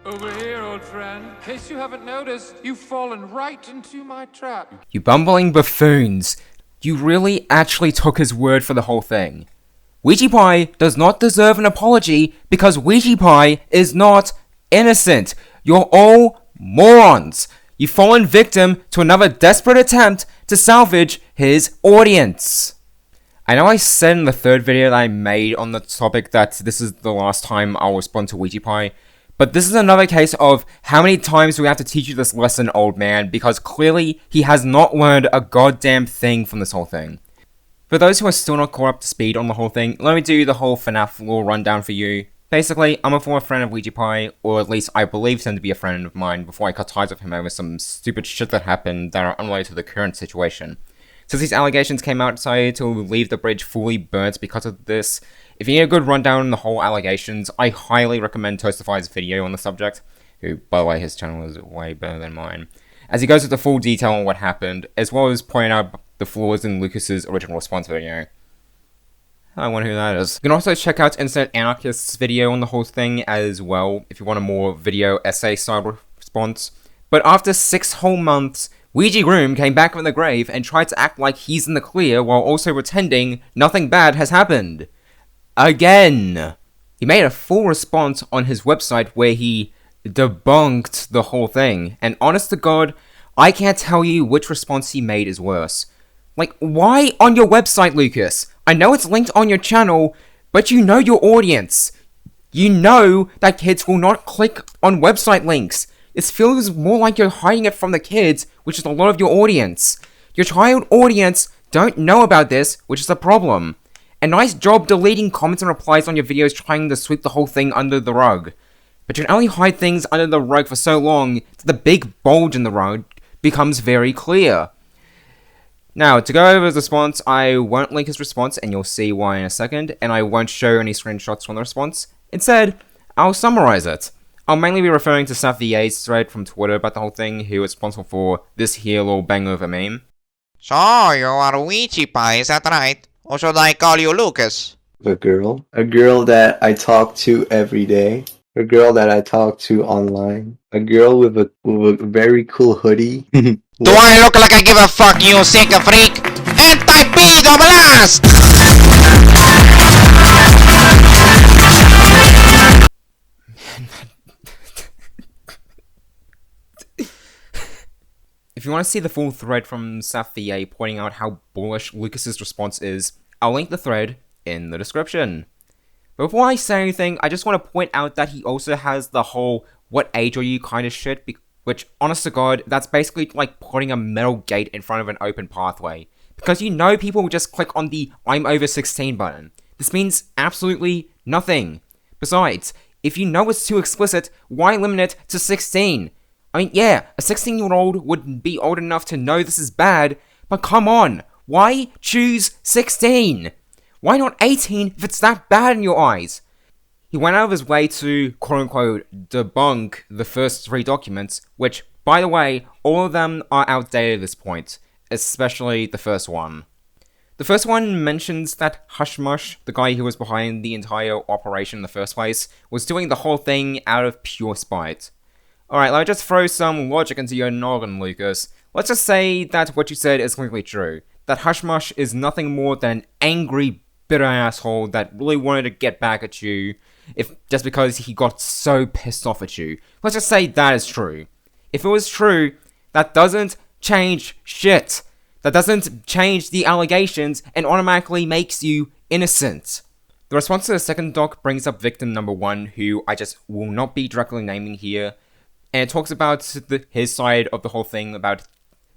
Over here, old friend. In case you haven't noticed, you've fallen right into my trap. You bumbling buffoons. You really actually took his word for the whole thing. Weegeepie does not deserve an apology because Weegeepie is not innocent. You're all morons. You've fallen victim to another desperate attempt to salvage his audience. I know I said in the third video that I made on the topic that this is the last time I'll respond to Weegeepie, but this is another case of how many times do we have to teach you this lesson, old man, because clearly he has not learned a goddamn thing from this whole thing. For those who are still not caught up to speed on the whole thing, let me do the whole FNAF lore rundown for you. Basically, I'm a former friend of Weegeepie, or at least I believed him to be a friend of mine before I cut ties with him over some stupid shit that happened that are unrelated to the current situation. Since these allegations came out, I decided to leave the bridge fully burnt because of this. If you need a good rundown on the whole allegations, I highly recommend Toastify's video on the subject, who, by the way, his channel is way better than mine, as he goes into full detail on what happened, as well as pointing out the flaws in Lucas's original response video. I wonder who that is. You can also check out Internet Anarchist's video on the whole thing as well, if you want a more video essay style response. But after 6 whole months, Weegeepie came back from the grave and tried to act like he's in the clear while also pretending nothing bad has happened. Again! He made a full response on his website where he debunked the whole thing, and honest to God, I can't tell you which response he made is worse. Like, why on your website, Lucas? I know it's linked on your channel, but you know your audience. You know that kids will not click on website links. This feels more like you're hiding it from the kids, which is a lot of your audience. Your child audience don't know about this, which is a problem. And nice job deleting comments and replies on your videos trying to sweep the whole thing under the rug. But you can only hide things under the rug for so long that the big bulge in the rug becomes very clear. Now, to go over his response, I won't link his response, and you'll see why in a second, and I won't show any screenshots from the response. Instead, I'll summarize it. I'll mainly be referring to Saf VA's thread from Twitter about the whole thing, who is responsible for this here little bang-over meme. So, you are Weegeepie, is that right? Or should I call you Lucas? A girl that I talk to every day, a girl that I talk to online, a girl with a very cool hoodie. Do I look like I give a fuck, you sick freak? Anti-pedo blast! If you want to see the full thread from Saf VA pointing out how bullish Lucas's response is, I'll link the thread in the description. But before I say anything, I just want to point out that he also has the whole "what age are you" kind of shit, which, honest to God, that's basically like putting a metal gate in front of an open pathway. Because you know people will just click on the "I'm over 16" button. This means absolutely nothing. Besides, if you know it's too explicit, why limit it to 16? I mean, yeah, a 16-year-old would be old enough to know this is bad, but come on, why choose 16? Why not 18 if it's that bad in your eyes? He went out of his way to, quote-unquote, debunk the first 3 documents, which, by the way, all of them are outdated at this point, especially the first one. The first one mentions that Hushmush, the guy who was behind the entire operation in the first place, was doing the whole thing out of pure spite. Alright, let me just throw some logic into your noggin, Lucas. Let's just say that what you said is completely true. That Hushmush is nothing more than an angry, bitter asshole that really wanted to get back at you just because he got so pissed off at you. Let's just say that is true. If it was true, that doesn't change shit. That doesn't change the allegations and automatically makes you innocent. The response to the second doc brings up victim number 1, who I just will not be directly naming here. And it talks about his side of the whole thing, about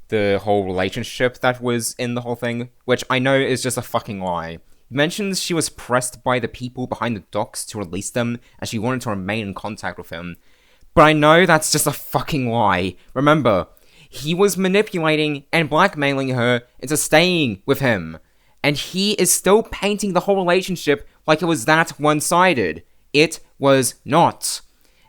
the whole relationship that was in the whole thing, which I know is just a fucking lie. He mentions she was pressed by the people behind the docs to release them, and she wanted to remain in contact with him. But I know that's just a fucking lie. Remember, he was manipulating and blackmailing her into staying with him. And he is still painting the whole relationship like it was that one-sided. It was not.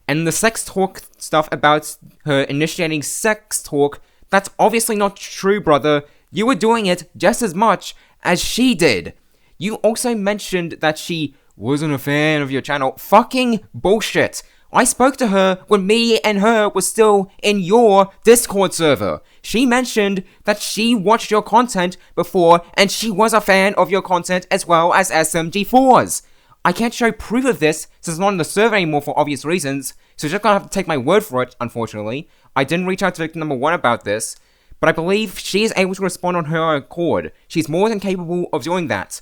And the sex talk stuff about her initiating sex talk, that's obviously not true, brother. You were doing it just as much as she did. You also mentioned that she wasn't a fan of your channel. Fucking bullshit. I spoke to her when me and her was still in your Discord server. She mentioned that she watched your content before and she was a fan of your content as well as SMG4's. I can't show proof of this since it's not in the server anymore for obvious reasons, so you're just gonna have to take my word for it, unfortunately. I didn't reach out to victim number 1 about this, but I believe she is able to respond on her own accord. She's more than capable of doing that.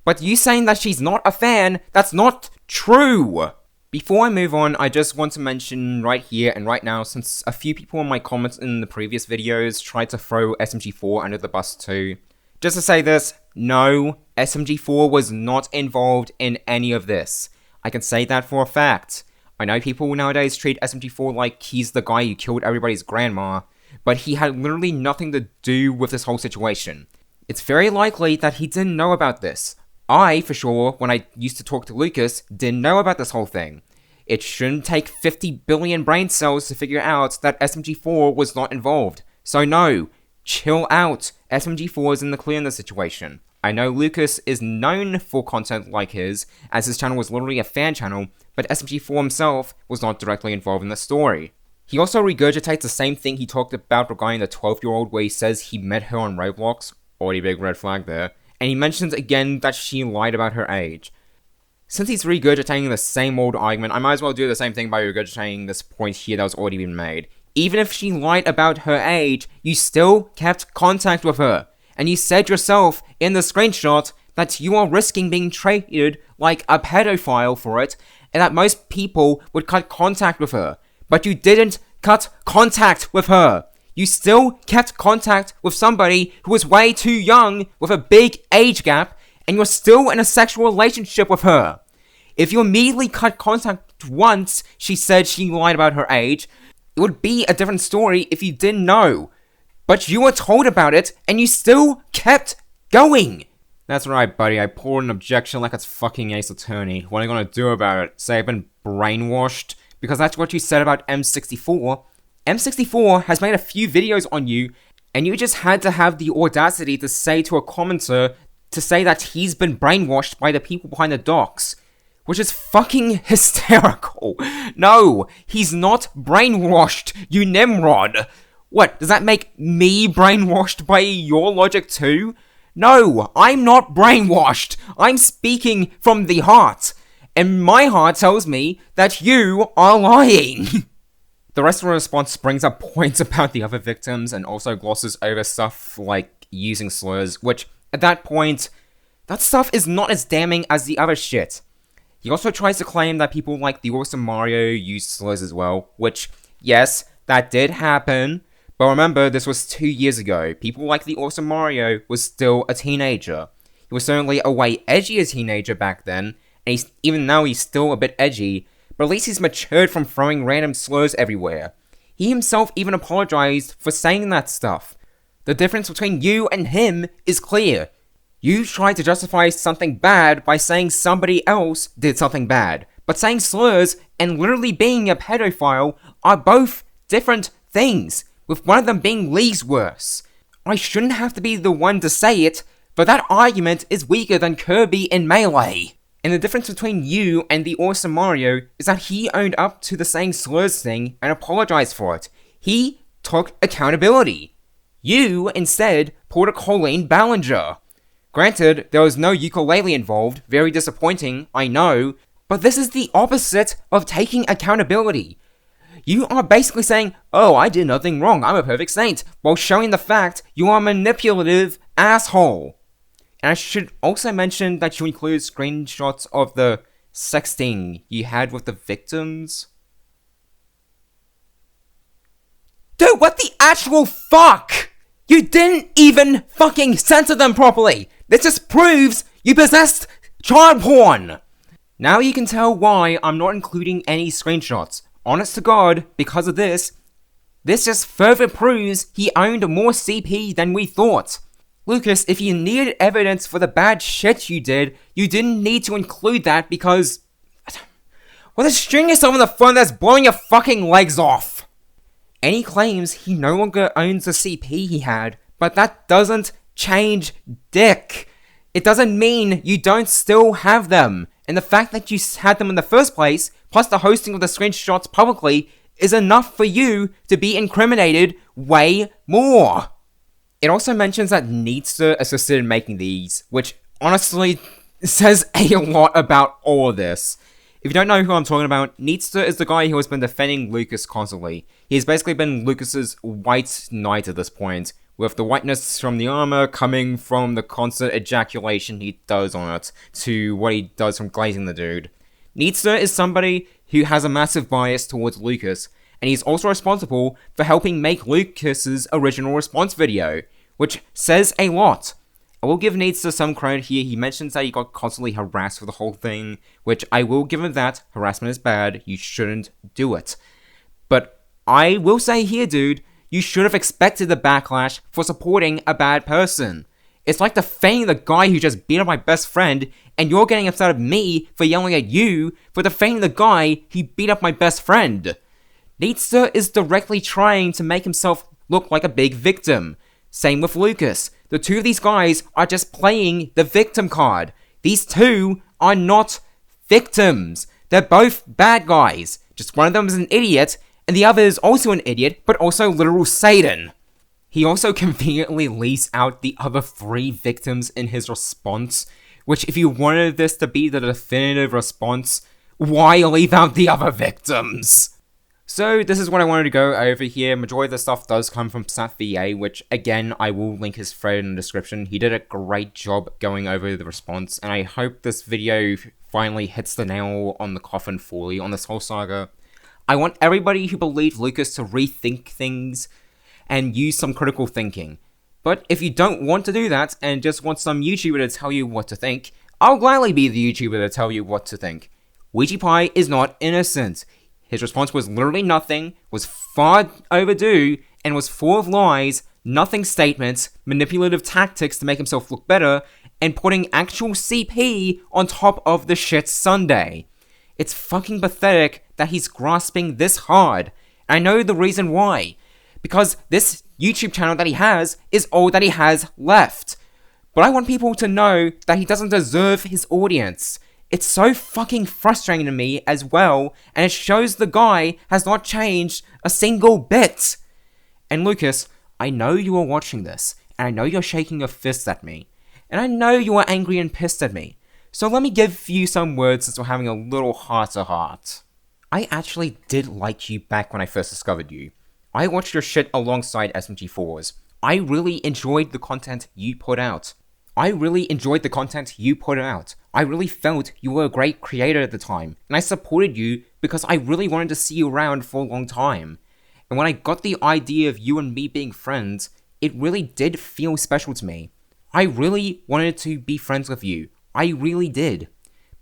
But you saying that she's not a fan, that's not true! Before I move on, I just want to mention right here and right now, since a few people in my comments in the previous videos tried to throw SMG4 under the bus too. Just to say this, no, SMG4 was not involved in any of this. I can say that for a fact. I know people nowadays treat SMG4 like he's the guy who killed everybody's grandma, but he had literally nothing to do with this whole situation. It's very likely that he didn't know about this. I, for sure, when I used to talk to Lucas, didn't know about this whole thing. It shouldn't take 50 billion brain cells to figure out that SMG4 was not involved. So no, chill out. SMG4 is in the clear in this situation. I know Lucas is known for content like his, as his channel was literally a fan channel, but SMG4 himself was not directly involved in the story. He also regurgitates the same thing he talked about regarding the 12-year-old where he says he met her on Roblox, already big red flag there, and he mentions again that she lied about her age. Since he's regurgitating the same old argument, I might as well do the same thing by regurgitating this point here that was already been made. Even if she lied about her age, you still kept contact with her. And you said yourself in the screenshot that you are risking being treated like a pedophile for it, and that most people would cut contact with her. But you didn't cut contact with her. You still kept contact with somebody who was way too young with a big age gap, and you're still in a sexual relationship with her. If you immediately cut contact once she said she lied about her age, it would be a different story if you didn't know. But you were told about it, and you still kept going. That's right, buddy. I poured an objection like it's fucking Ace Attorney. What are you gonna do about it? Say I've been brainwashed? Because that's what you said about M64. M64 has made a few videos on you, and you just had to have the audacity to say to a commenter to say that he's been brainwashed by the people behind the docs. Which is fucking hysterical. No, he's not brainwashed, you Nimrod. What, does that make me brainwashed by your logic too? No, I'm not brainwashed. I'm speaking from the heart. And my heart tells me that you are lying. The rest of the response brings up points about the other victims and also glosses over stuff like using slurs, which, at that point, that stuff is not as damning as the other shit. He also tries to claim that people like the Awesome Mario used slurs as well, which, yes, that did happen, but remember, this was 2 years ago. People like the Awesome Mario was still a teenager. He was certainly a way edgier teenager back then, and even now he's still a bit edgy, but at least he's matured from throwing random slurs everywhere. He himself even apologized for saying that stuff. The difference between you and him is clear. You tried to justify something bad by saying somebody else did something bad, but saying slurs and literally being a pedophile are both different things, with one of them being leagues worse. I shouldn't have to be the one to say it, but that argument is weaker than Kirby in Melee. And the difference between you and the Awesome Mario is that he owned up to the saying slurs thing and apologized for it. He took accountability. You, instead, pulled a Colleen Ballinger. Granted, there was no ukulele involved, very disappointing, I know, but this is the opposite of taking accountability. You are basically saying, oh, I did nothing wrong, I'm a perfect saint, while showing the fact you are a manipulative asshole. And I should also mention that you include screenshots of the sexting you had with the victims. Dude, what the actual fuck? You didn't even fucking censor them properly! This just proves you possessed child porn! Now you can tell why I'm not including any screenshots. Honest to God, because of this just further proves he owned more CP than we thought. Lucas, if you needed evidence for the bad shit you did, you didn't need to include that because... well, there's string yourself on the phone that's blowing your fucking legs off! And he claims he no longer owns the CP he had, but that doesn't change dick. It doesn't mean you don't still have them. And the fact that you had them in the first place, plus the hosting of the screenshots publicly, is enough for you to be incriminated way more. It also mentions that Needster assisted in making these, which honestly says a lot about all of this. If you don't know who I'm talking about, Needster is the guy who has been defending Lucas constantly. He has basically been Lucas's white knight at this point, with the whiteness from the armor coming from the constant ejaculation he does on it, to what he does from glazing the dude. Needster is somebody who has a massive bias towards Lucas, and he's also responsible for helping make Lucas's original response video, which says a lot. I will give Needster some credit here. He mentions that he got constantly harassed for the whole thing, which I will give him that. Harassment is bad. You shouldn't do it. But I will say here, dude, you should have expected the backlash for supporting a bad person. It's like defending the guy who just beat up my best friend, and you're getting upset at me for yelling at you for defending the guy who beat up my best friend. Needster is directly trying to make himself look like a big victim. Same with Lucas. The two of these guys are just playing the victim card. These two are not victims. They're both bad guys. Just one of them is an idiot, and the other is also an idiot, but also literal Satan. He also conveniently leaves out the other 3 victims in his response, which if you wanted this to be the definitive response, why leave out the other victims? So this is what I wanted to go over here. Majority of the stuff does come from SatVA, which again, I will link his thread in the description. He did a great job going over the response, and I hope this video finally hits the nail on the coffin fully on this whole saga. I want everybody who believed Lucas to rethink things and use some critical thinking. But if you don't want to do that, and just want some YouTuber to tell you what to think, I'll gladly be the YouTuber to tell you what to think. Weegeepie is not innocent. His response was literally nothing, was far overdue, and was full of lies, nothing statements, manipulative tactics to make himself look better, and putting actual CP on top of the shit sundae. It's fucking pathetic that he's grasping this hard. And I know the reason why. Because this YouTube channel that he has is all that he has left. But I want people to know that he doesn't deserve his audience. It's so fucking frustrating to me as well, and it shows the guy has not changed a single bit. And Lucas, I know you are watching this, and I know you're shaking your fists at me, and I know you are angry and pissed at me. So let me give you some words since we're having a little heart-to-heart. I actually did like you back when I first discovered you. I watched your shit alongside SMG4's. I really enjoyed the content you put out. I really felt you were a great creator at the time, and I supported you because I really wanted to see you around for a long time. And when I got the idea of you and me being friends, it really did feel special to me. I really wanted to be friends with you. I really did.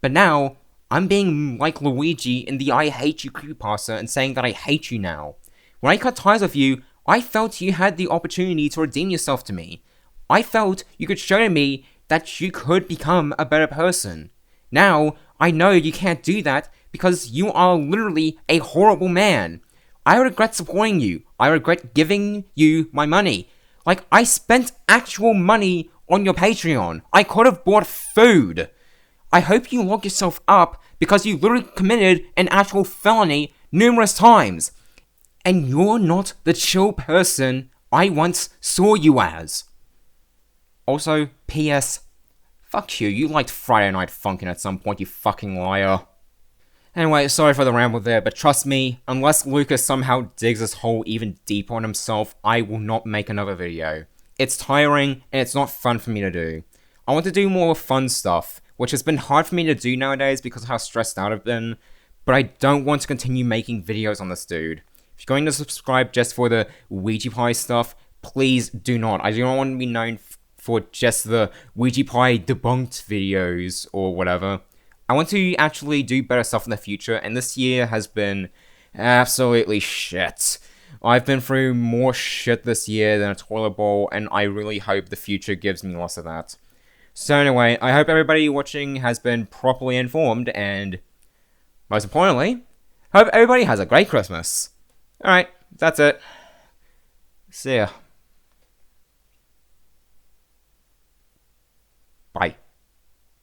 But now, I'm being like Luigi in the I hate you creepypasta and saying that I hate you now. When I cut ties with you, I felt you had the opportunity to redeem yourself to me. I felt you could show me that you could become a better person. Now, I know you can't do that because you are literally a horrible man. I regret supporting you. I regret giving you my money. Like, I spent actual money on your Patreon. I could have bought food. I hope you lock yourself up because you literally committed an actual felony numerous times. And you're not the chill person I once saw you as. Also, P.S. Fuck you, you liked Friday Night Funkin' at some point, you fucking liar. Anyway, sorry for the ramble there, but trust me, unless Lucas somehow digs this hole even deeper on himself, I will not make another video. It's tiring, and it's not fun for me to do. I want to do more fun stuff, which has been hard for me to do nowadays because of how stressed out I've been, but I don't want to continue making videos on this dude. If you're going to subscribe just for the Weegeepie stuff, please do not. I do not want to be known for just the Weegeepie debunked videos or whatever. I want to actually do better stuff in the future, and this year has been absolutely shit. I've been through more shit this year than a toilet bowl, and I really hope the future gives me less of that. So anyway, I hope everybody watching has been properly informed, and most importantly, hope everybody has a great Christmas. Alright, that's it. See ya. Bye.